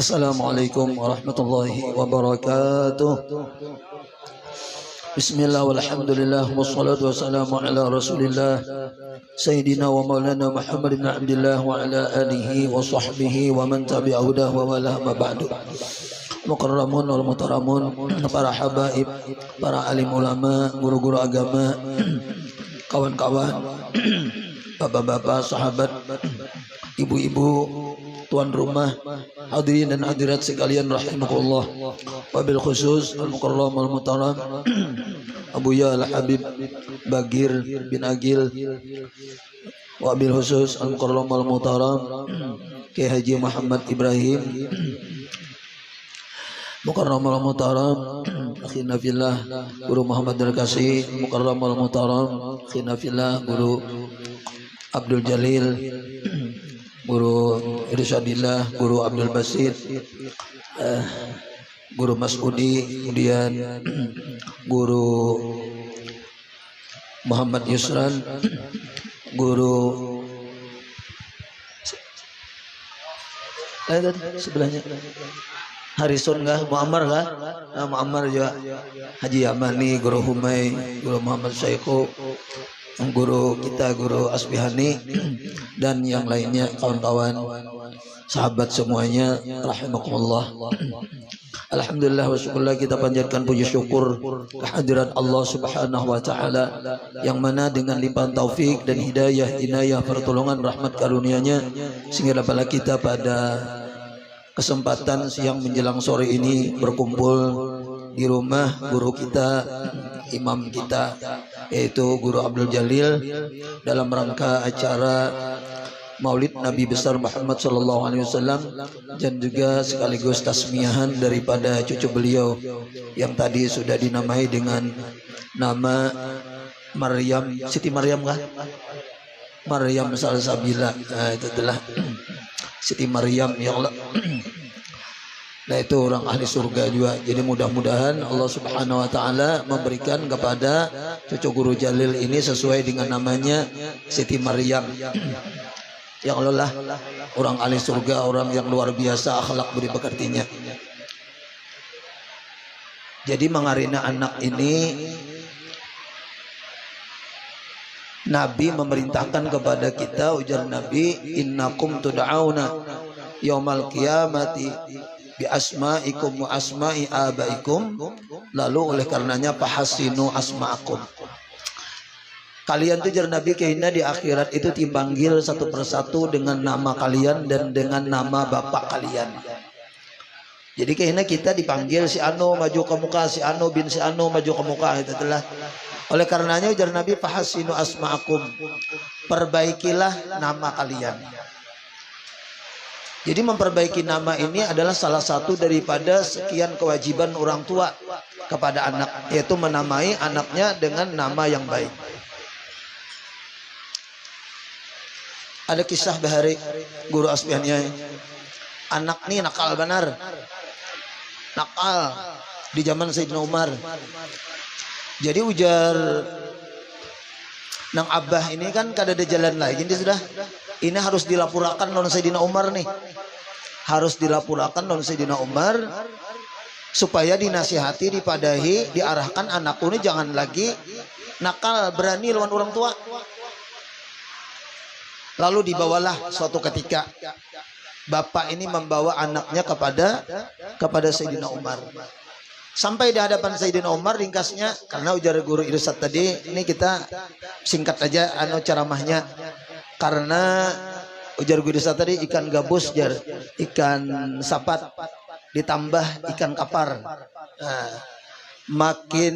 Assalamualaikum warahmatullahi wabarakatuh. Bismillah walhamdulillah wassalatu wassalamu ala rasulillah Sayyidina wa maulana Muhammad ibn Abdillah wa ala alihi wa sahbihi wa man tabi'ahudah wa wala ma ba'du. Mukarramun wal mutaramun, para habaib, para alim ulama, guru-guru agama, kawan-kawan, bapak-bapak, sahabat, ibu-ibu, tuan rumah, hadirin dan hadirat sekalian rahimakumullah. Wabil khusus al-mukarram al-mutaram Abuya al-Habib Bagir bin Agil. Wabil khusus al-mukarram al-mutaram Kiai Haji Muhammad Ibrahim Mukarram al-mutaram akhina fillah Guru Muhammad Al-Kasih Mukarram al-mutaram akhina fillah Guru Abdul Jalil, Guru Irsyadillah, Guru Abdul Basit, Guru Mas'udi, kemudian Guru Muhammad Yusran, Guru sebelahnya Harison kah? Muammar kah? Muammar juga. Haji Yamani, Guru Humay, Guru Muhammad Syaikhu, guru kita, Guru Asbihani, dan yang lainnya, kawan-kawan, sahabat semuanya, rahimakumullah. Alhamdulillah wa syukurlah, kita panjatkan puji syukur kehadirat Allah subhanahu wa ta'ala, yang mana dengan limpahan taufik dan hidayah, inayah, pertolongan, rahmat karunia-Nya, sehingga dapatlah kita pada kesempatan siang menjelang sore ini berkumpul di rumah guru kita, imam kita, yaitu Guru Abdul Jalil, dalam rangka acara Maulid Nabi besar Muhammad sallallahu alaihi wasallam, dan juga sekaligus tasmiyahan daripada cucu beliau yang tadi sudah dinamai dengan nama Maryam, Siti Maryam kah? Maryam Salsabila. Nah, itu adalah Siti Maryam, ya Allah. Nah, itu orang ahli surga juga. Jadi mudah-mudahan Allah subhanahu wa ta'ala memberikan kepada cucu Guru Jalil ini sesuai dengan namanya, Siti Maryam. Ya Allah lah, orang ahli surga, orang yang luar biasa akhlak budi pekertinya. Jadi mengarina anak ini, Nabi memerintahkan kepada kita, ujar Nabi, innakum tud'auna yaumal qiyamati bi asma'ikum wa asma'i abaikum, lalu oleh karenanya fahasinu asma'akum. Kalian tuh jar Nabi kehina di akhirat itu dipanggil satu persatu dengan nama kalian dan dengan nama bapak kalian. Jadi kehina kita dipanggil si Anu maju ke muka, si Anu bin si Anu maju ke muka, itu adalah. Oleh karenanya ujar Nabi fahasinu asma'akum, perbaikilah nama kalian. Jadi memperbaiki nama ini adalah salah satu daripada sekian kewajiban orang tua kepada anak, yaitu menamai anaknya dengan nama yang baik. Ada kisah bahari Guru Asbihani, anak ini nakal benar, nakal di zaman Sayyidina Umar. Jadi ujar nang Abah ini kan kada ada jalan lagi, jadi sudah ini harus dilaporkan non Sayyidina Umar nih, harus dilaporkan non Sayyidina Umar supaya dinasihati, dipadahi, diarahkan anakku ini jangan lagi nakal, berani lawan orang tua. Lalu dibawalah suatu ketika bapak ini membawa anaknya kepada Sayyidina Umar. Sampai di hadapan Sayyidina Umar, ringkasnya karena ujar Guru Irsad tadi, ini kita singkat aja ceramahnya, karena ujar Guru Irsad tadi ikan gabus jar, ikan sapat ditambah ikan kapar. Nah, makin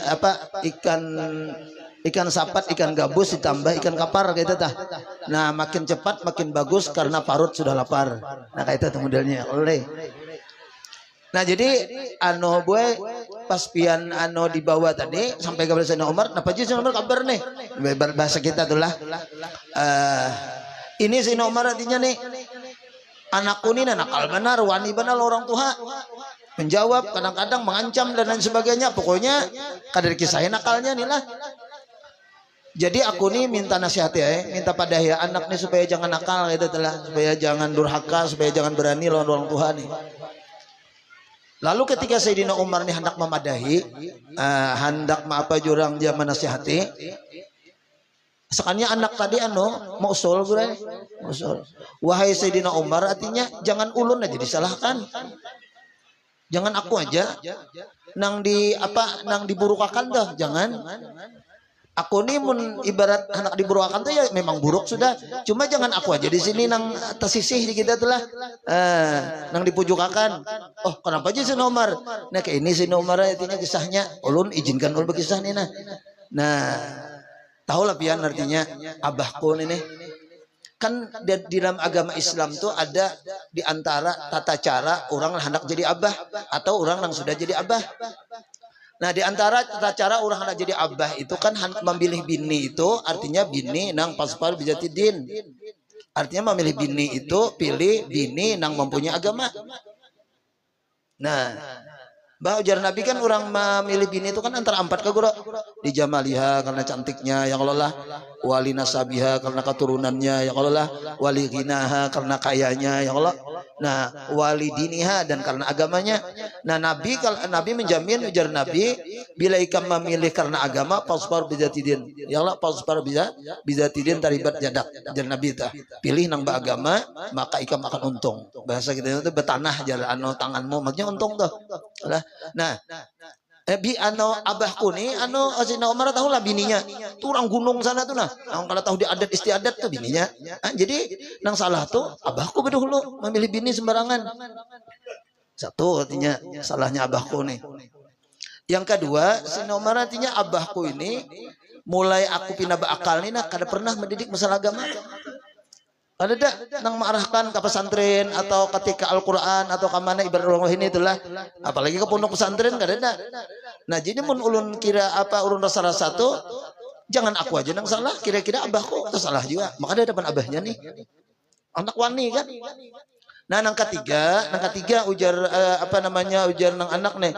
apa, ikan sapat, ikan gabus ditambah ikan kapar kayak itu tah. Nah, makin cepat makin bagus karena parut sudah lapar. Nah, kayak itu modelnya. Oleh. Nah, jadi anu boy pas pian anu dibawa tadi sampai kepada Sayyidina Umar, napa Sayyidina Umar kabar nih? Bahasa kita tuh lah. Ini Sayyidina Umar artinya nih, anakku ini nakal benar, wani benar orang tua. Menjawab, kadang-kadang mengancam dan lain sebagainya. Pokoknya kadar kisahnya nakalnya nih lah. Jadi aku nih minta nasihat ya, minta pada ya anak nih supaya jangan nakal gitu telah, supaya jangan durhaka, supaya jangan berani lawan orang tua nih. Lalu ketika Sayyidina Umar nih hendak memadahi, hendak apa jurang dia menasihati, sekalinya anak tadi mau usul gue, usul. Wahai Sayyidina Umar, artinya jangan ulun aja disalahkan, jangan aku aja, nang diburukakan dah, jangan. Aku nih ibarat anak diburukakan tuh ya memang buruk sudah, cuma jangan aku aja di sini nang tersisih di kita telah, nang dipujukakan. Oh kenapa aja si Umar? Nah kayak ini si Umar artinya kisahnya, ulun izinkan ulun berkisah nih nah tahulah pian artinya abahku ini kan di dalam agama Islam tuh ada di antara tata cara orang hendak jadi abah atau orang yang sudah jadi abah. Nah di antara tata cara orang hendak jadi abah itu kan memilih bini itu artinya bini nang paspar bijatidin. Artinya memilih bini itu pilih bini nang mempunyai agama. Nah Bah ujar Nabi kan orang memilih bini itu kan antara 4 ke guru. Di jamaliha karena cantiknya, ya Allah lah. Wali nasabiha karena keturunannya, ya Allah lah. Wali ginaha karena kayanya, ya Allah. Nah, wali diniha dan karena agamanya. Nah, Nabi menjamin ujar Nabi bila ikam memilih karena agama pasfar bizatidin. Ya Allah pasfar bizatidin taribat jadak. Ujar Nabi tah. Pilih nang agama maka ikam akan untung. Bahasa kita itu betanah jar tanganmu maksudnya untung tuh. Nah, abahku nih, Sayyidina Umar tahu lah bininya, tuh orang gunung sana tuh nah, kalau tahu di adat istiadat tuh bininya. Jadi nang salah tuh abahku dahulu memilih bini sembarangan. Satu artinya salahnya abahku nih. Yang kedua, Sayyidina Umar artinya abahku ini mulai aku pindah berakal nih, nah kada pernah mendidik masalah agama. Ada dak nang mengarahkan ke pesantren atau ketika Al-Quran atau ke mana ibarat orang ini itulah, apalagi ke pondok pesantren kada ada. Nah jadi mun ulun kira ulun rasa-rasa tuh jangan aku aja nang salah, kira-kira abahku itu salah juga, maka dia depan abahnya nih anak wani kan. Nah nang ketiga ujar ujar nang anak nih,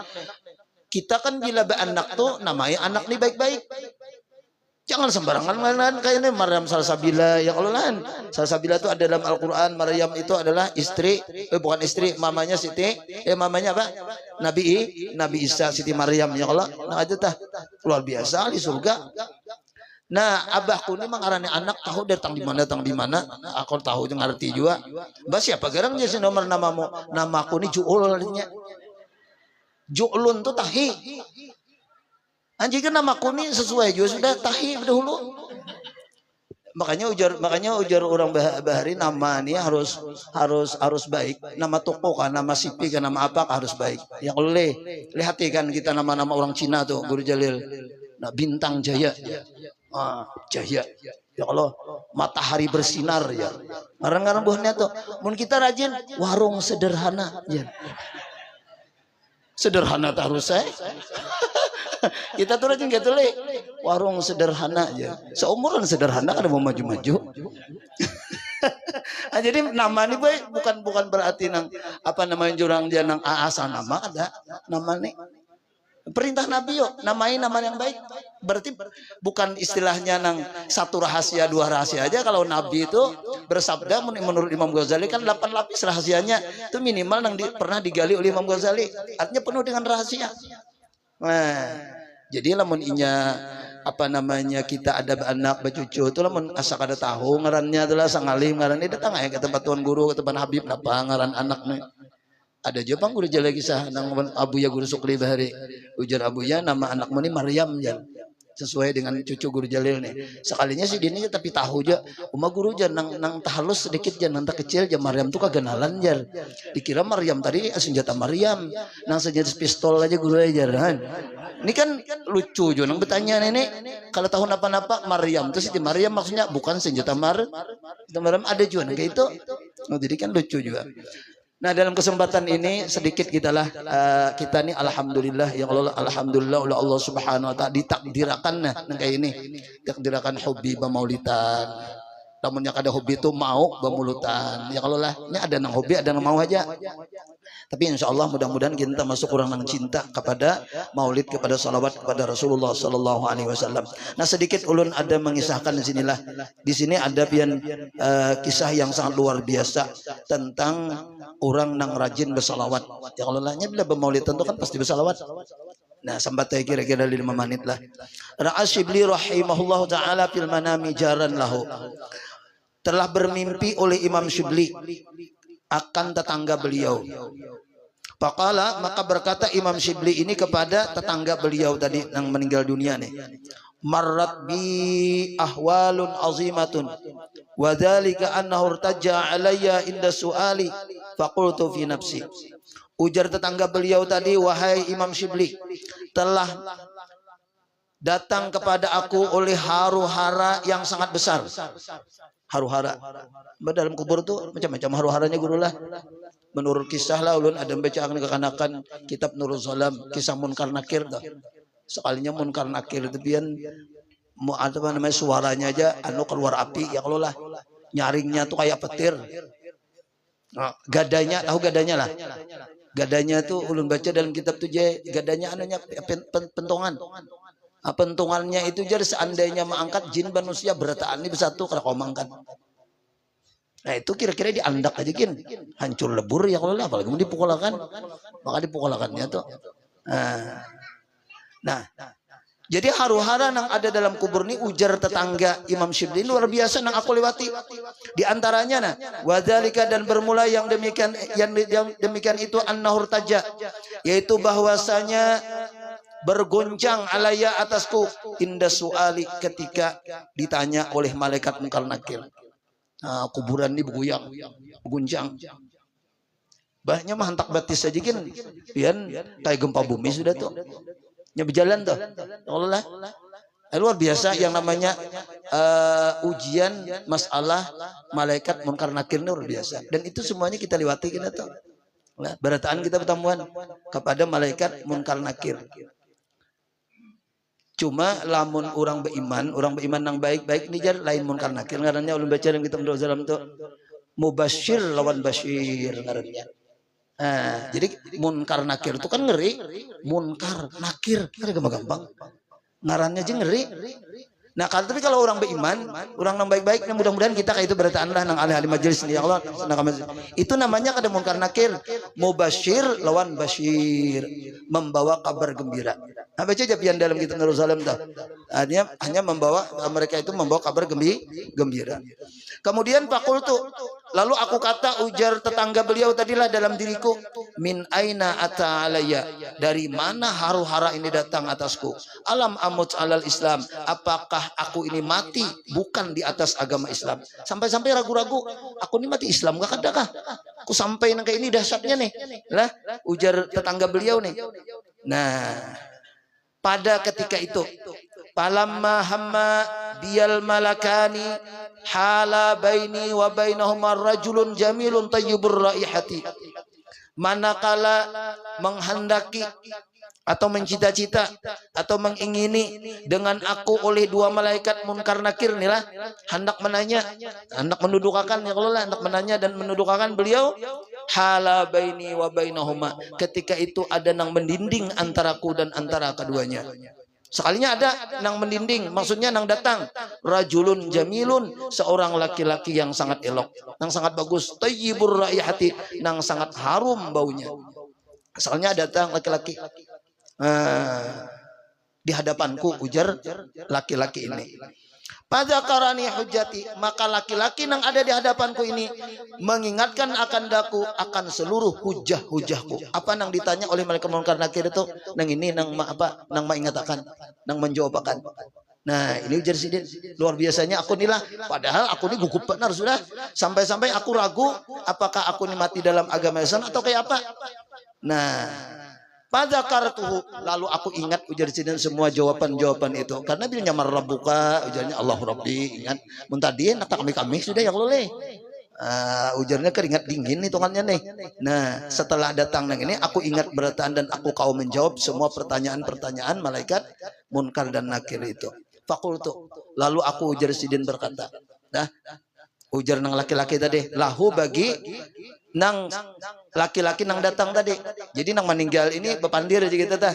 kita kan bila beranak tuh namanya anak nih baik-baik. Jangan sembarangan kayak ini Maryam Salsabila ya Allah lah. Salsabila itu ada dalam Al-Quran. Maryam itu adalah istri, bukan istri, mamanya Siti, mamanya apa? Nabi Isa Siti Maryam ya Allah. Nah itu tah luar biasa di surga. Nah abahku ini mengarani anak tahu datang di mana, aku tahu yang ngerti juga. Mbak siapa garang dia nomor namaku ini Juul artinya. Juulun tuh tahi. Anjing kan namaku nih sesuai juga sudah tahi dahulu. Makanya ujar orang bahari nama ini harus baik. Nama toko kan, nama sipi kan, nama apa harus baik. Ya oleh lihati kan kita nama-nama orang Cina tuh Guru Jalil. Nah bintang Jaya, Jaya. Ya Allah matahari bersinar ya. Orang-orang buahnya tuh. Mun kita rajin warung sederhana ya. Sederhana tak harus saya. Kita tuh rajin gitu le warung sederhana aja seumuran sederhana kada mau maju-maju. Nah, jadi nama ini bukan berarti nang jurang dia nang asal nama ada nama nih perintah Nabi yo namain nama yang baik berarti bukan istilahnya nang satu rahasia dua rahasia aja. Kalau Nabi itu bersabda menurut Imam Ghazali kan 8 lapis rahasianya itu minimal nang pernah digali oleh Imam Ghazali artinya penuh dengan rahasia. Nah, jadi lamun inya kita ada anak bercucu itu lamun asa kada tahu ngarannya adalah sangalim ngaran ini datang ke tempat tuan guru ke tempat Habib napa ngaran anaknya. Ada juga Guru Jalil kisah nang Abuya Guru Sukli Bahari. Ujar Abuya nama anakmu ini Maryam ya. Sesuai dengan cucu Guru Jalil nih. Sekalinya si dini tapi tahu aja Uma Guru jan nang halus sedikit jan nang kecil jan Maryam tuh kaganalan jan. Dikira Maryam tadi senjata Maryam. Nang senjata pistol aja guru aja kan. Ini kan lucu juga nang bertanya nenek kalau tahu napa-napa Maryam tuh Siti Maryam maksudnya bukan senjata Maryam ada juga kayak itu. Nah, jadi kan lucu juga. Nah dalam kesempatan ini sedikit kita nih alhamdulillah ya Allah alhamdulillah oleh Allah Subhanahu wa taala ditakdirakan nah kayak ini takdirakan hobi maulidan Lamunnya kada hobi itu mau bamulutan. Ya kalau lah, ini ada nang hobi, ada nang mau aja. Tapi insya Allah mudah-mudahan kita masuk kurang nang cinta kepada maulid, kepada salawat kepada Rasulullah Sallallahu Alaihi Wasallam. Nah sedikit ulun ada mengisahkan di sinilah. Di sini ada pian kisah yang sangat luar biasa tentang orang nang rajin bersalawat. Ya kalau lahnya bila bermaulid tentu kan pasti bersalawat. Nah sampai kira-kira 5 menit lah. Ra'a Syibli rahimahullah taala fil manami jaran lahu. Telah bermimpi oleh Imam Syibli akan tetangga beliau. Faqala, maka berkata Imam Syibli ini kepada tetangga beliau tadi yang meninggal dunia nih. Marrat bi ahwalun azimatun wa dzalika annahu irtaja alayya inda su'ali faqultu fi nafsi. Ujar tetangga beliau tadi, wahai Imam Syibli, telah datang kepada aku oleh haru-hara yang sangat besar. Haru-hara. Dalam kubur tuh macam-macam haru-haranya gurulah. Menurut kisah lah ulun ada bacaan kekanakan kitab Nurul Salam, kisah Munkar Nakir tuh. Sekalinya Munkar Nakir itu pian apa namanya suaranya aja anu keluar api ya kalau lah. Nyaringnya tuh kayak petir. Nah, gadanya tahu gadanya lah. Gadanya tuh ulun baca dalam kitab tuh gadanya anunya pentongan. Pentungannya itu jadi seandainya mengangkat jin manusia berataan ini bersatu kalau kau mangkat. Nah itu kira-kira diandak aja gin, hancur lebur ya kalau lah, apalagi mau dipukulakan, maka dipukulakannya tuh. Nah, jadi haru-hara yang ada dalam kubur ini ujar tetangga Imam Syibli luar biasa yang aku lewati. Di antaranya nah, wadzalika dan bermula yang demikian itu an-nahur taja, yaitu bahwasanya bergoncang alaya atasku inda suali ketika ditanya oleh malaikat Munkar Nakir. Nah, kuburan ini bergoyang, berguncang. Bahnya mah hantak batis saja kan, pian kayak gempa bumi sudah tuh. Nya berjalan tuh. Allah. Luar biasa yang namanya ujian masalah malaikat Munkar Nakir luar biasa. Dan itu semuanya kita lewati kita tuh. Nah, berataan kita pertemuan kepada malaikat Munkar Nakir. Cuma lamun orang beriman nang baik-baik ini jar lain Munkar Nakir ngarannya ulun baca dalam kitab Nurul Salam tuh mubasyir lawan basyir ngarannya. Nah, jadi Munkar Nakir itu kan ngeri, Munkar Nakir kan gampang. Ngarannya aja ngeri. Nah, tapi kalau orang beriman, orang nang baik-baik, mudah-mudahan kita kayak itu berataan lah nang ahli majelis ya Allah. Itu namanya kada Munkar Nakir, mubasyir lawan basyir, membawa kabar gembira. Nah, baca aja pian dalam kitab Nurul Salam tuh. Hanya membawa mereka itu membawa kabar gembira. Kemudian fakultu, lalu aku kata ujar tetangga beliau tadilah dalam diriku, min aina ata alayya, dari mana haru-hara ini datang atasku? Alam amut alal Islam, apakah aku ini mati bukan di atas agama Islam? Sampai-sampai ragu-ragu, aku ini mati Islam gak ada kah? Aku sampai nang kayak ini dahsyatnya nih. Lah, ujar tetangga beliau nih. Nah, pada ketika itu palamma hamma biyal malakani hala baini wa bainahuma rajulun jamilun tayyibur raihati, manakala menghendaki atau mencita-cita atau mengingini dengan aku oleh dua malaikat Munkar Nakir inilah hendak mendudukakan ya Allah, hendak menanya dan mendudukakan beliau. Hala baini wa bainahuma, ketika itu ada nang mendinding antaraku dan antara keduanya. Sekalinya ada nang mendinding, maksudnya nang datang rajulun jamilun, seorang laki-laki yang sangat elok, nang sangat bagus, tayyibur raihati, nang sangat harum baunya. Sekalinya datang laki-laki di hadapanku, ujar laki-laki ini. Pada karani hujati, maka laki-laki yang ada di hadapanku ini mengingatkan akan daku akan seluruh hujah-hujahku. Apa nang ditanya oleh malaikat Munkar Nakir itu, nang ini nang mengatakan, nang menjawabakan. Nah, ini ujar sidin luar biasanya aku nilah, padahal aku ini gugup benar sudah. Sampai-sampai aku ragu apakah aku ini mati dalam agama Islam atau kayak apa. Nah, pada kartuhu, lalu aku ingat ujar sidin semua jawaban-jawaban itu. Karena bila nyamar rabbuka, ujarnya Allah Rabbi, ingat. Muntadien, nata kami sudah ya Allah. Ujarnya keringat dingin hitungannya nih. Nah, setelah datang nang ini, aku ingat berataan dan aku kau menjawab semua pertanyaan-pertanyaan malaikat Munkar dan Nakir itu. Fakultu, lalu aku ujar sidin berkata, nah, Ujar nang laki-laki tadi, lahu bagi nang laki-laki nang datang tadi. Jadi nang meninggal ini bepandir aja kita tah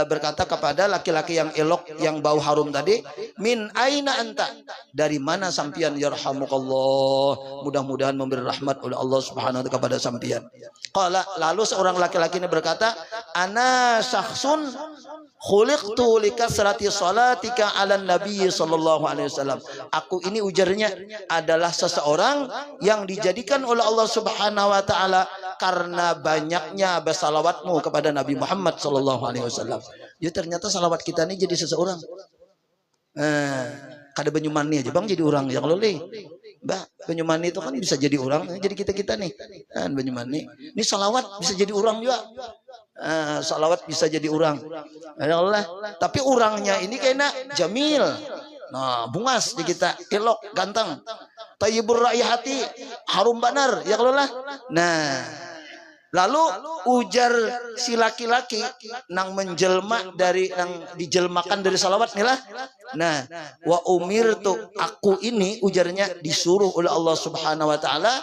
berkata kepada laki-laki yang elok yang bau harum tadi, min aina anta, dari mana sampian yarhamukallah, mudah-mudahan memberi rahmat oleh Allah Subhanahu wa taala kepada sampian. Qala, lalu seorang laki-laki ini berkata, ana syakhsun khuliqtu likasrati salatika ala nabi sallallahu alaihi wasallam. Aku ini ujarnya adalah seseorang yang dijadikan oleh Allah Subhanahu wa taala karena banyaknya bersalawatmu kepada Nabi Muhammad sallallahu alaihi wasallam. Ya ternyata salawat kita ini jadi seseorang. Kada Banyumani aja Bang jadi orang ya kalau Mbak Banyumani itu kan bisa jadi orang, jadi kita nih kan Banyumani. Ini salawat bisa jadi orang juga. Salawat bisa jadi orang. Ya Allah, tapi orangnya ini kayaknya jamil. Nah, bungas di kita, elok, ganteng. Tayyibur raihati, harum banar, ya Allah. Nah, lalu ujar si laki-laki nang menjelma dari nang dijelmakan dari salawat nih lah. Nah, wa umirtu, aku ini ujarnya disuruh oleh Allah Subhanahu wa taala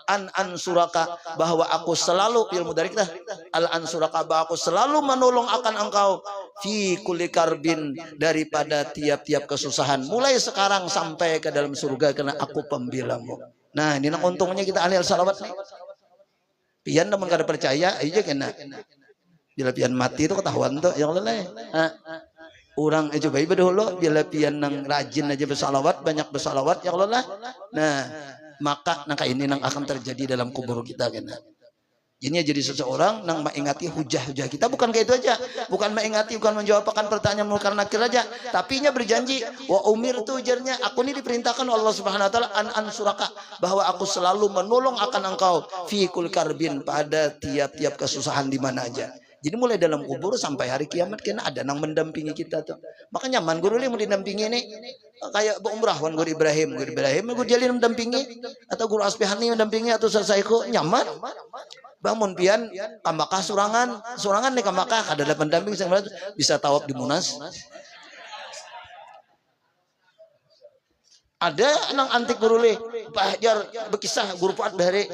an ansuraka, bahwa aku selalu ilmu dari kita al ansuraka, bahwa aku selalu menolong akan engkau fi kulli karbin, daripada tiap-tiap kesusahan, mulai sekarang sampai ke dalam surga, karena aku pembelamu. Nah, ini nang untungnya kita ahli salawat nih. Pian namun kada percaya aja kena. Bila pian mati itu ketahuan tuh yang leleh. Orang aja baik dulu bila pian nang rajin aja bersalawat, banyak bersalawat yang lelah. Nah, maka nangka ini nang akan terjadi dalam kubur kita kena. Ini jadi seseorang nang mengingati hujah-hujah kita, bukan kayak itu aja, bukan mengingati, bukan menjawab akan pertanyaan munkar nakir aja, tapi nya berjanji wa umir itu ujarnya, aku ini diperintahkan Allah Subhanahu wa taala an ansuraka, bahwa aku selalu menolong akan engkau fi kul karbin, pada tiap-tiap kesusahan di mana aja. Jadi mulai dalam kubur sampai hari kiamat kena ada nang mendampingi kita tuh. Makanya man guru mau didampingi ini kayak umrah wan guru Ibrahim guru Jalil mendampingi, atau guru Asbihani mendampingi, atau Saiku nyaman. Bangun pian kamakah surangan nih kamakah ada pendamping bisa tawaf di Munas. Ada nang antik guru le Jar berkisah guru Fuad Bahari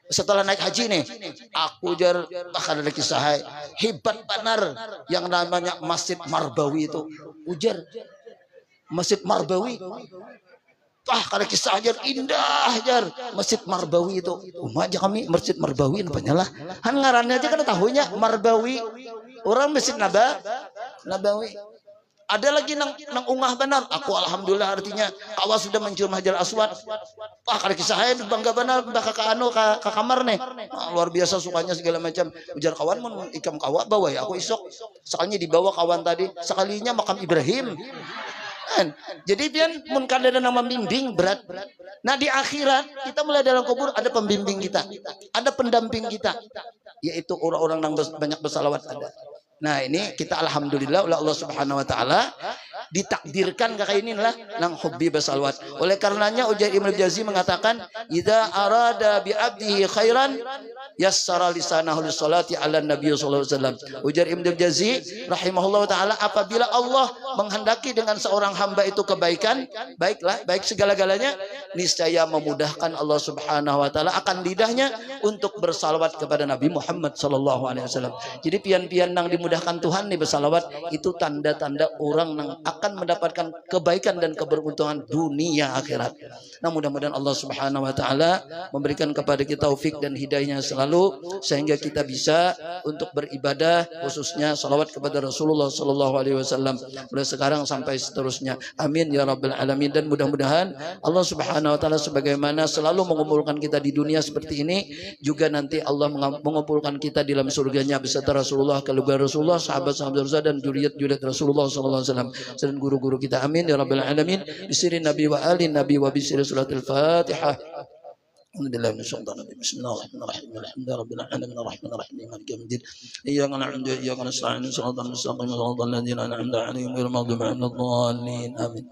setelah naik haji nih, aku jar bahkan ada kisah hebat benar yang namanya Masjid Marbawi itu, ujar Masjid Marbawi. Karena kisah ajar indah jar Masjid Marbawi itu. Aja kami Masjid Marbawi apanya lah. Han ngarannya aja kan tahunya Marbawi. Orang Masjid Nabawi. Ada lagi nang ungah benar. Aku alhamdulillah artinya kawa sudah mencium Hajar Aswad. Karena kisah saya bangga benar ke kamar nih. Luar biasa sukanya segala macam. Ujar kawan mun ikam kawa bawa ya aku isok. Sekalinya dibawa kawan tadi. Sekalinya makam Ibrahim. Jadi pian mun kada nama bimbing berat. Nah di akhirat kita mulai dalam kubur ada pembimbing kita, ada pendamping kita, yaitu orang-orang yang banyak bersalawat ada. Nah ini kita alhamdulillah oleh Allah Subhanahu wa taala ditakdirkan kayak inilah nang hobi bersalawat. Oleh karenanya Ujair Ibnu Jazi mengatakan, idza arada bi abdihi khairan yassara lisanahu lisholati ala nabiy sallallahu alaihi wasallam. Ujair Ibnu Jazi rahimahullah taala, apabila Allah menghendaki dengan seorang hamba itu kebaikan, baik segala-galanya, niscaya memudahkan Allah Subhanahu wa taala akan lidahnya untuk bersalawat kepada Nabi Muhammad sallallahu alaihi wasallam. Jadi pian-pian nang dimudahkan Tuhan nih bersalawat, itu tanda-tanda orang nang akan mendapatkan kebaikan dan keberuntungan dunia akhirat. Nah mudah-mudahan Allah Subhanahu wa taala memberikan kepada kita taufik dan hidayahnya selalu, sehingga kita bisa untuk beribadah, khususnya salawat kepada Rasulullah sallallahu alaihi wasallam mulai sekarang sampai seterusnya. Amin ya rabbal alamin. Dan mudah-mudahan Allah Subhanahu wa taala sebagaimana selalu mengumpulkan kita di dunia seperti ini, juga nanti Allah mengumpulkan kita di dalam surganya beserta Rasulullah, keluarga Rasulullah, sahabat-sahabat Rasulullah, dan juriat Rasulullah sallallahu alaihi wasallam dan guru-guru kita. Amin ya rabbal alamin. Bisiri Nabi wa ali Nabi wa bisiri suratul Fatihah. Alhamdulillah bismillahirrahmanirrahim. Alhamdulillahirabbil alamin arrahmanirrahim maliki yaumiddin. Iyyaka na'budu wa iyyaka nasta'in. Shiratal mustaqim shiratal ladzina an'amta 'alaihim ghairil maghdubi 'alaihim waladdallin. Amin.